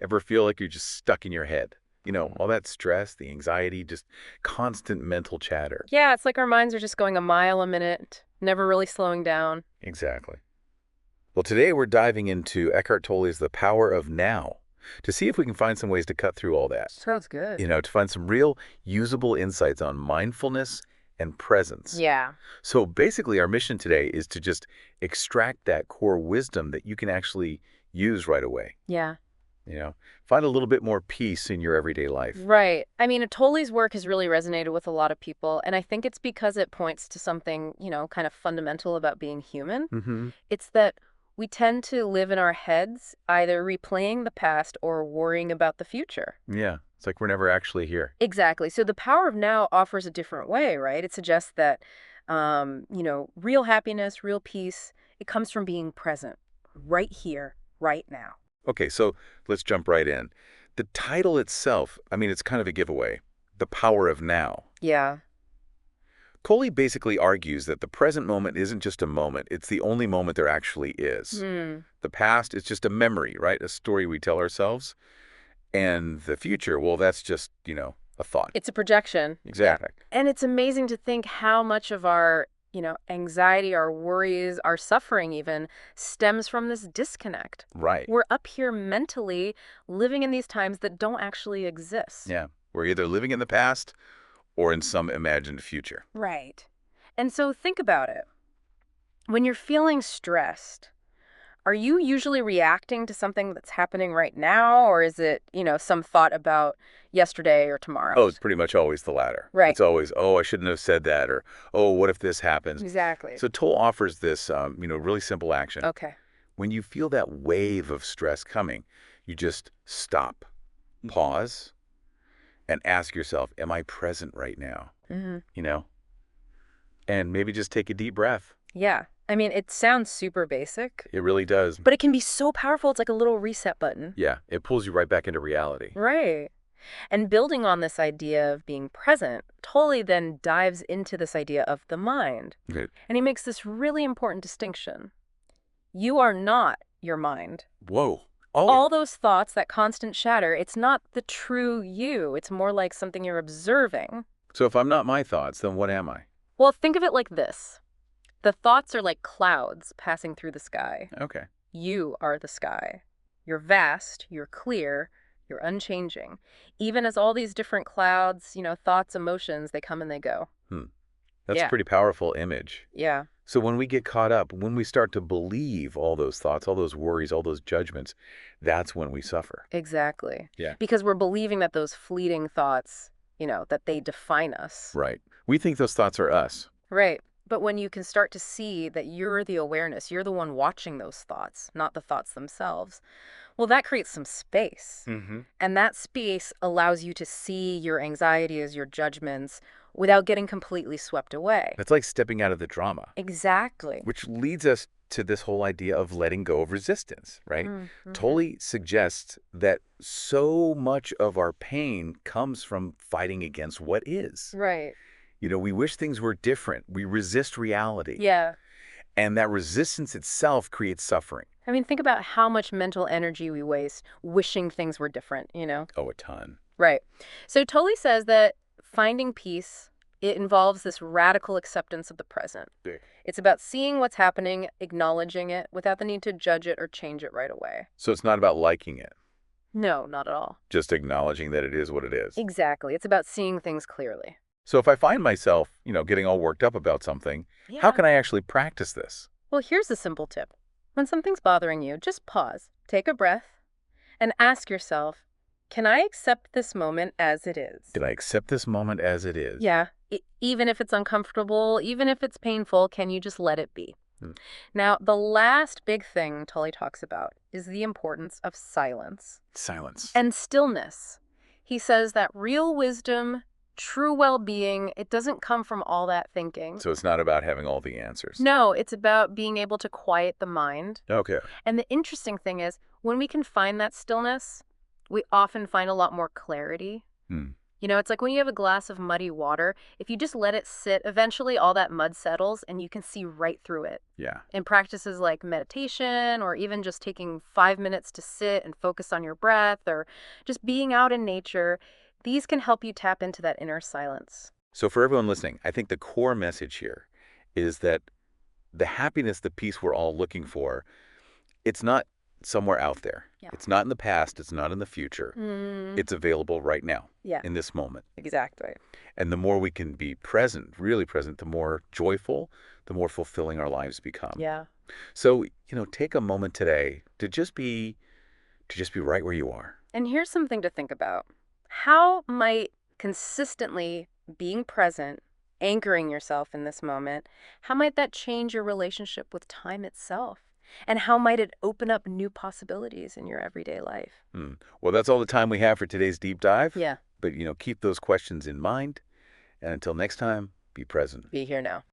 Ever feel like you're just stuck in your head? Mhm. All that stress, the anxiety, just constant mental chatter. Yeah, it's like our minds are just going a mile a minute, never really slowing down. Exactly. Well, today we're diving into Eckhart Tolle's The Power of Now to see if we can find some ways to cut through all that. Sounds good. To find some real usable insights on mindfulness and presence. Yeah. So basically, our mission today is to just extract that core wisdom that you can actually use right away. Yeah. You know, find a little bit more peace in your everyday life. Right. I mean, Tolle's work has really resonated with a lot of people, and I think it's because it points to something, kind of fundamental about being human. Mm-hmm. It's that we tend to live in our heads, either replaying the past or worrying about the future. Yeah, it's like we're never actually here. Exactly. So the power of now offers a different way, right? It suggests that, real happiness, real peace, it comes from being present right here, right now. Okay, so let's jump right in. The title itself, I mean, it's kind of a giveaway. The Power of Now. Yeah. Coley basically argues that the present moment isn't just a moment, it's the only moment there actually is. Hmm. The past is just a memory, right? A story we tell ourselves. And the future, well, that's just, a thought. It's a projection. Yeah. Exactly. And it's amazing to think how much of our, anxiety, our worries, our suffering even stems from this disconnect. Right. We're up here mentally living in these times that don't actually exist. Yeah. We're either living in the past or in some imagined future. Right. And so think about it. When you're feeling stressed, are you usually reacting to something that's happening right now, or is it, some thought about yesterday or Oh, it's tomorrow's? pretty much always the latter. Right. It's always, oh, I shouldn't have said that, or, oh, what if this happens? Exactly. So Toll offers this, really simple action. Okay. When you feel that wave of stress coming, you just stop, pause, and ask yourself, am I present right now? Hmm. You know, and maybe just take a deep breath. Yeah. I mean, it sounds super basic, It really does. but it can be so powerful. It's like a little reset button. Yeah, it pulls you right back into reality. Right. And building on this idea of being present, Tolle then dives into this idea of the mind. Okay. And he makes this really important distinction. You are not your mind. Whoa. Oh, All those thoughts, that constant chatter, it's not the true you. It's more like something you're observing. so if I'm not my thoughts, then what am I? Well, think of it like this. The thoughts are like clouds passing through the sky. Okay. You are the sky. You're vast, you're clear, you're unchanging. Even as all these different clouds, thoughts, emotions, they come and they go. Hmm. That's a Yeah, pretty powerful image. yeah, So when we get caught up, when we start to believe all those thoughts, all those worries, all those judgments, that's when we suffer. exactly. Yeah. Because we're believing that those fleeting thoughts, that they define us. Right. We think those thoughts are us. Right. But when you can start to see that you're the awareness, you're the one watching those thoughts, not the thoughts themselves, well, that creates some space. Mm-hmm. And that space allows you to see your anxieties, your judgments, without getting completely swept away. That's like stepping out of the drama, Exactly. which leads us to this whole idea of letting go of resistance, right? Mm-hmm. Tolle suggests that so much of our pain comes from fighting against what is. Right. We wish things were different. We resist reality. Yeah. And that resistance itself creates suffering. I mean, think about how much mental energy we waste wishing things were different. Oh, a ton. Right. So Tolle says that finding peace, it involves this radical acceptance of the present. Big. It's about seeing what's happening, acknowledging it without the need to judge it or change it right away. So it's not about liking it, No, not at all. just acknowledging that it is what it is. Exactly. It's about seeing things clearly. So if I find myself, getting all worked up about something, how can I actually practice this? Well, here's a simple tip. When something's bothering you, just pause, take a breath, and ask yourself, can I accept this moment as it is? Can I accept this moment as it is? Yeah, even if it's uncomfortable, even if it's painful, can you just let it be? Hmm. Now, the last big thing Tully talks about is the importance of silence Silence. and stillness. He says that real wisdom, true well-being, it doesn't come from all that thinking. So it's not about having all the answers. No, it's about being able to quiet the mind. Okay. And the interesting thing is, when we can find that stillness, we often find a lot more clarity. Hmm. It's like when you have a glass of muddy water, if you just let it sit, eventually all that mud settles and you can see right through it. Yeah. In practices like meditation or even just taking 5 minutes to sit and focus on your breath or just being out in nature, these can help you tap into that inner silence. So for everyone listening, I think the core message here is that the happiness, the peace we're all looking for, it's not somewhere out there. Yeah. It's not in the past. It's not in the future. It's available right now, Yeah, in this moment. exactly. And the more we can be present, really present, the more joyful, the more fulfilling our lives become. Yeah. So, take a moment today to just be right where you are. And here's something to think about. How might consistently being present, anchoring yourself in this moment, how might that change your relationship with time itself? And how might it open up new possibilities in your everyday life? Well, that's all the time we have for today's deep dive. Yeah. But, keep those questions in mind. And until next time, be present. Be here now.